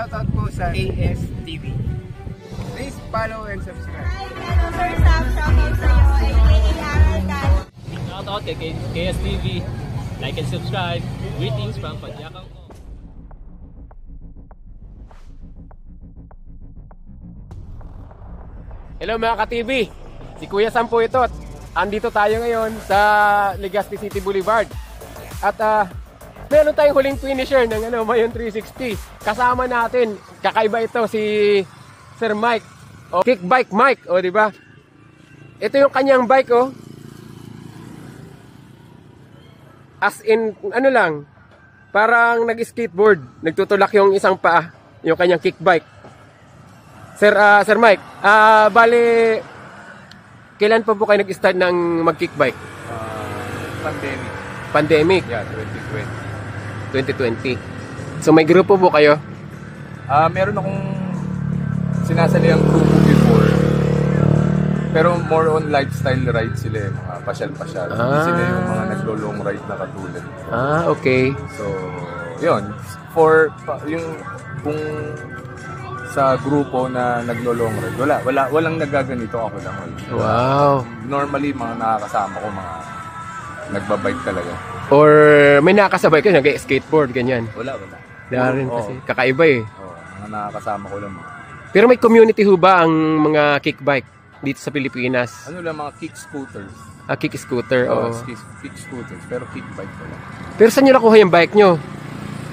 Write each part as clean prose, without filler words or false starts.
shoutout po sa ASTV. Please follow and subscribe. Hello Sir Sam, shoutout sa iyo. AARCAN. Shoutout kay KSTV. Like and subscribe. Greetings from Padyakang ko. Hello mga ka-TV, si Kuya Sam po ito at andito tayo ngayon sa Legazpi City Boulevard. At meron tayong huling finisher ng Mayon 360. Kasama natin, kakaiba ito si Sir Mike, o Kickbike Mike, o di ba? Ito yung kanyang bike, oh. As in, lang, parang nag-skateboard, nagtutulak yung isang paa, yung kanyang kickbike. Sir Mike, bali, kailan pa po kayo nag-start ng mag-kickbike? Pandemic? Yeah, 2020. So may grupo po kayo? Meron akong sinasaliang grupo before. Pero more on lifestyle ride sila, mga pasyal-pasyal. Hindi sila yung mga naglo-long ride na katulad. Okay. So, yun. For yung kung sa grupo na naglo-long ride, walang nagaganito, ako lang. Wow. Normally, mga nakakasama ko, mga nagbabike talaga. Or may nakakasabay kayo, nag-skateboard, ganyan? Wala. Wala rin kasi, kakaiba eh. Mga nakakasama ko lang. Pero may community ho ba ang mga kickbike dito sa Pilipinas? Ano lang, mga kick scooters. Kick scooter, oo. Kick scooters, pero kickbike ko lang. Pero saan nyo nakuha yung bike nyo?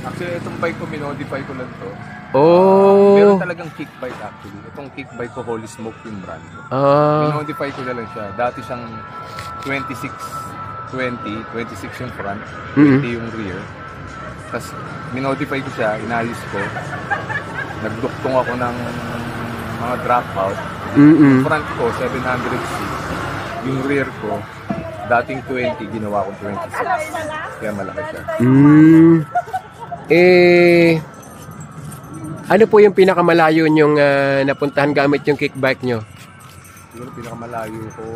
Actually, itong bike ko, minodify ko lang to. Oh. Meron talagang kickbike actually. Itong kickbike ko, Holy Smoke yung brand. Minodify ko na lang siya. Dati siyang 26 yung front, 20 yung rear. Tapos, minodify ko siya, inayos ko. Nagduktong ako ng mga dropout. Yung front ko, 700C. Yung rear ko, dating 20, ginawa ko 26. Kaya malaki siya. Ano po yung pinakamalayo nyong napuntahan gamit yung kickbike nyo? Siguro pinakamalayo ko,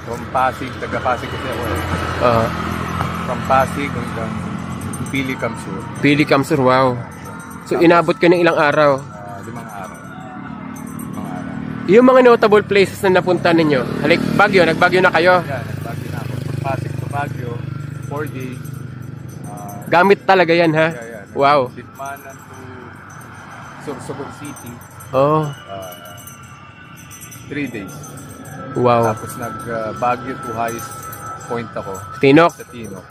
from Pasig, taga-Pasig kasi ako eh. From Pasig hanggang Pili Kamsur. Pili Kamsur, wow. So inabot ka ng ilang araw? 5 araw. Yung mga notable places na napunta ninyo, Baguio, nagbagyo na kayo? Yeah, nagbagyo na ako. From Pasig to Baguio, 4 days. Gamit talaga yan, ha? Yeah. Wow. Ditmanan to Sorsogon City. 3 days. Wow. Tapos nag-Baguio to highest point ako. Tinok? Sa Tinok.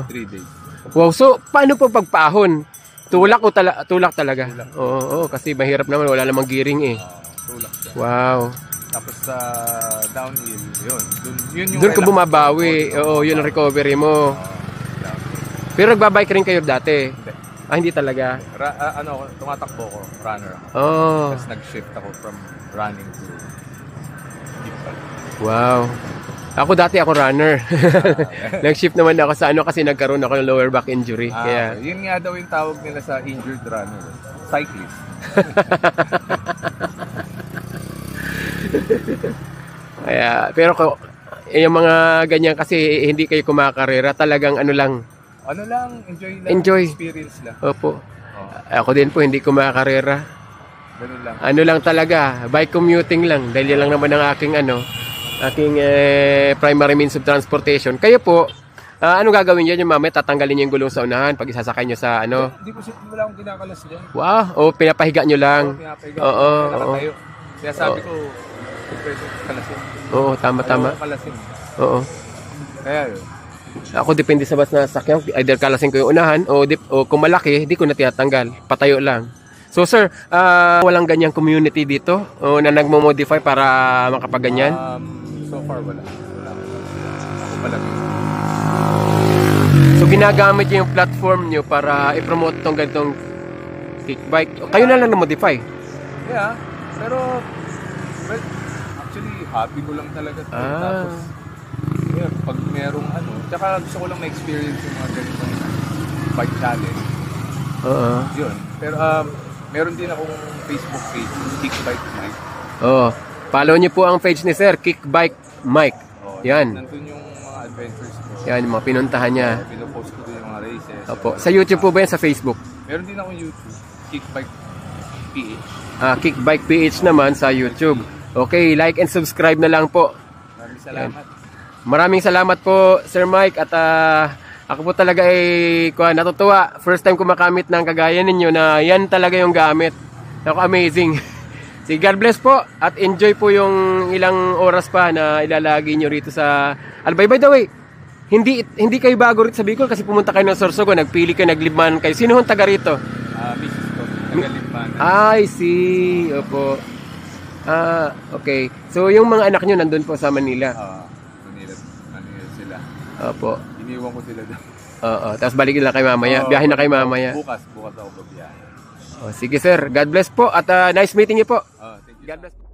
3 days. Wow, so paano po pagpaahon? Tulak o tulak talaga? Tulak. Oo, kasi mahirap naman, wala namang gearing eh. Tulak siya. Wow. Tapos sa downhill, yun yung doon ka bumabawi. Oo, yun ang recovery mo. Pero nagbabike rin kayo dati? Hindi talaga? Tumatakbo ko, runner ako. Tapos nag-shift ako from running to kickbike. Wow. Ako runner. Nag-shift naman ako sa kasi nagkaroon ako ng lower back injury. Kaya yun nga daw yung tawag nila sa injured runner. Cyclist. Pero yung mga ganyan kasi hindi kayo kumakarera, talagang enjoy. Experience lang. Opo. Ako din po hindi kumakarera. Ganun lang. Talaga, bike commuting lang. Dahil yan lang naman ang aking primary means of transportation. Kayo po, ano gagawin niyo mamaya? Tatanggalin niyo yung gulong sa unahan pag isasakay niyo sa Hindi ko wala akong kinakalas dyan. Wow, pinapahiga niyo lang. Oo. Kaya sabi ko, pwede kalasin. Oo, tama. Kalasin. Oo. Kaya yun. Ako depende sa bus na sakyan, either kalasin ko yung unahan o kung malaki, di ko na tinatanggal. Patayo lang. So sir, walang ganyang community dito o na nagmo-modify para makapaganyan? So far wala. Ako pa lang. So ginagamit niyo yung platform niyo para i-promote tong ganitong kickbike. Kayo na lang na-modify? Yeah, pero actually happy ko lang talaga. Tapos pag merong tsaka gusto ko lang ma-experience yung mga ganitong bike challenge. Yun. Pero meron din akong Facebook page, Kickbike Mike. Follow niyo po ang page ni Sir, Kickbike Mike. Yan. Nandun yung mga adventures ko. Yan, yung mga pinuntahan niya. Pinopost ko din yung mga races. Opo. Sa YouTube po ba yan? Sa Facebook? Meron din akong YouTube. Kickbike PH. Kickbike PH naman sa YouTube. Okay, like and subscribe na lang po. Maraming salamat. Maraming salamat po, Sir Mike. At ako po talaga ay natutuwa. First time ko makamit ng kagaya ninyo na yan talaga yung gamit. Ako, amazing. Si God bless po at enjoy po yung ilang oras pa na ilalagi nyo rito sa Albay. By the way, hindi kayo bago rito sa Bicol kasi pumunta kayo ng Sorsogon, nagpili kayo, naglimanan kayo. Sino hong taga rito? Mrs. ko, taga-Limpanan. I see. Opo. Okay. So yung mga anak nyo nandun po sa Manila. Manila sila. Opo. Iniwan ko sila doon. Tapos balik na kayo mamaya. Biyahe na kayo mamaya. Bukas ako babiyahe. Sige sir. God bless po at nice meeting you po. Thank you. God bless.